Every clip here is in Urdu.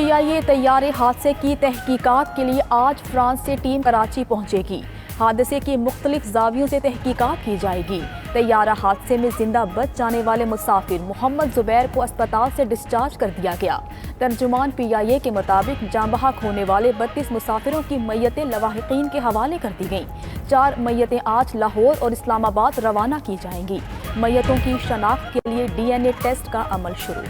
PIA طیارے حادثے کی تحقیقات کے لیے آج فرانس سے ٹیم کراچی پہنچے گی۔ حادثے کی مختلف زاویوں سے تحقیقات کی جائے گی۔ طیارہ حادثے میں زندہ بچ جانے والے مسافر محمد زبیر کو اسپتال سے ڈسچارج کر دیا گیا۔ ترجمان PIA کے مطابق جاں بحق ہونے والے 32 مسافروں کی میتیں لواحقین کے حوالے کر دی گئیں۔ 4 میتیں آج لاہور اور اسلام آباد روانہ کی جائیں گی۔ میتوں کی شناخت کے لیے DNA ٹیسٹ کا عمل شروع۔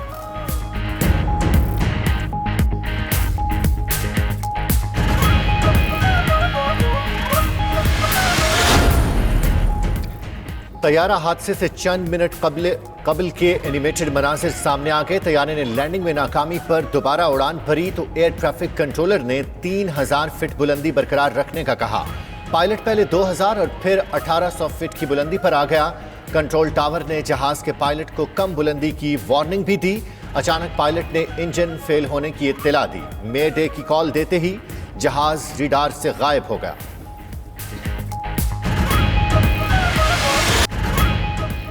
طیارہ حادثے سے چند منٹ قبل کے اینیمیٹڈ مناظر سامنے آ گئے۔ طیارے نے لینڈنگ میں ناکامی پر دوبارہ اڑان بھری تو ایئر ٹریفک کنٹرولر نے 3000 فٹ بلندی برقرار رکھنے کا کہا۔ پائلٹ پہلے 2000 اور پھر 1800 فٹ کی بلندی پر آ گیا۔ کنٹرول ٹاور نے جہاز کے پائلٹ کو کم بلندی کی وارننگ بھی دی۔ اچانک پائلٹ نے انجن فیل ہونے کی اطلاع دی۔ مے ڈے کی کال دیتے ہی جہاز ریڈار سے غائب ہو گیا۔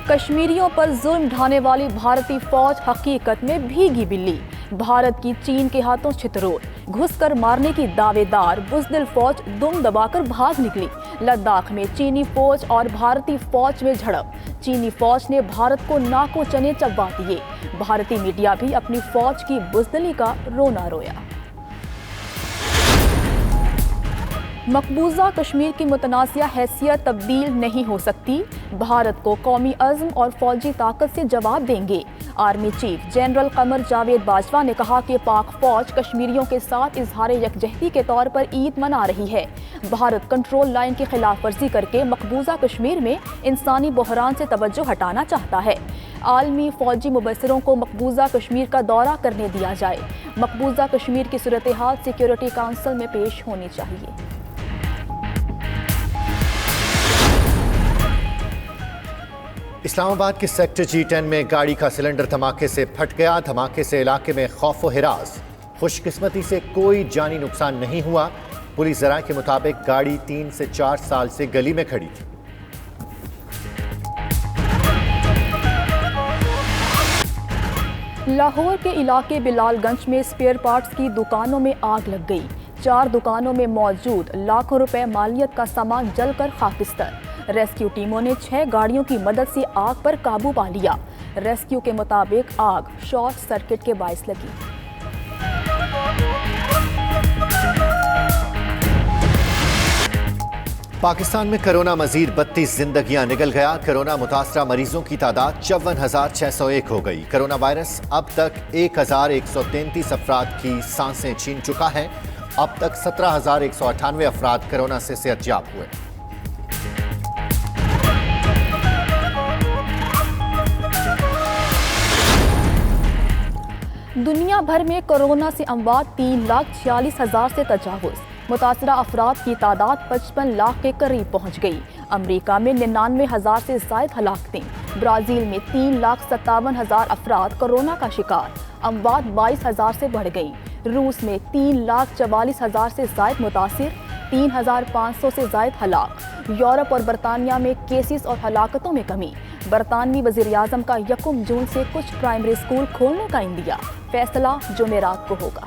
کشمیریوں پر ظلم ڈھانے والی بھارتی فوج حقیقت میں بھیگی بلی۔ بھارت کی چین کے ہاتھوں چھترول، گھس کر مارنے کی دعوے دار بزدل فوج دم دبا کر بھاگ نکلی۔ لداخ میں چینی فوج اور بھارتی فوج میں جھڑپ۔ چینی فوج نے بھارت کو ناکو چنے چبوا دیے۔ بھارتی میڈیا بھی اپنی فوج کی بزدلی کا رونا رویا۔ مقبوضہ کشمیر کی متنازعہ حیثیت تبدیل نہیں ہو سکتی۔ بھارت کو قومی عزم اور فوجی طاقت سے جواب دیں گے۔ Army chief general Qamar Javed Bajwa نے کہا کہ پاک فوج کشمیریوں کے ساتھ اظہار یکجہتی کے طور پر عید منا رہی ہے۔ بھارت کنٹرول لائن کی خلاف ورزی کر کے مقبوضہ کشمیر میں انسانی بحران سے توجہ ہٹانا چاہتا ہے۔ عالمی فوجی مبصروں کو مقبوضہ کشمیر کا دورہ کرنے دیا جائے۔ مقبوضہ کشمیر کی صورتحال سیکیورٹی کونسل میں پیش ہونی چاہیے۔ اسلام آباد کے سیکٹر G10 میں گاڑی کا سلنڈر دھماکے سے پھٹ گیا۔ دھماکے سے علاقے میں خوف و ہراس۔ خوش قسمتی سے کوئی جانی نقصان نہیں ہوا۔ پولیس ذرائع کے مطابق گاڑی 3 سے 4 سال سے گلی میں کھڑی تھی۔ لاہور کے علاقے بلال گنج میں اسپیئر پارٹس کی دکانوں میں آگ لگ گئی۔ 4 دکانوں میں موجود لاکھوں روپے مالیت کا سامان جل کر خاکستر۔ ریسکیو ٹیموں نے 6 گاڑیوں کی مدد سے آگ پر قابو پا لیا۔ ریسکیو کے مطابق آگ شارٹ سرکٹ کے باعث لگی۔ پاکستان میں کرونا مزید 32 زندگیاں نگل گیا۔ کرونا متاثرہ مریضوں کی تعداد 54,601 ہو گئی۔ کرونا وائرس اب تک 1,133 افراد کی سانسیں چھین چکا ہے۔ اب تک 17,198 افراد کرونا سے صحت یاب ہوئے۔ دنیا بھر میں کورونا سے اموات 3,46,000 سے تجاوز۔ متاثرہ افراد کی تعداد 55 لاکھ کے قریب پہنچ گئی۔ امریکہ میں 99,000 سے زائد ہلاکتیں۔ برازیل میں 3,57,000 افراد کورونا کا شکار۔ اموات 22,000 سے بڑھ گئی۔ روس میں 3,44,000 سے زائد متاثر، 3,500 سے زائد ہلاک۔ یورپ اور برطانیہ میں کیسز اور ہلاکتوں میں کمی۔ برطانوی وزیراعظم کا 1 جون سے کچھ پرائمری اسکول کھولنے کا اندیا۔ فیصلہ جمعرات کو ہوگا۔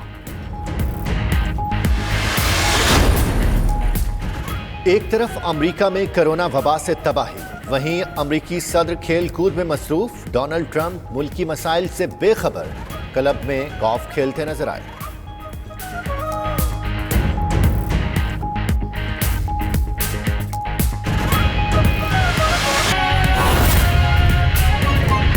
ایک طرف امریکہ میں کرونا وبا سے تباہی، وہیں امریکی صدر کھیل کود میں مصروف۔ ڈونلڈ ٹرمپ ملکی مسائل سے بے خبر، کلب میں گولف کھیلتے نظر آئے۔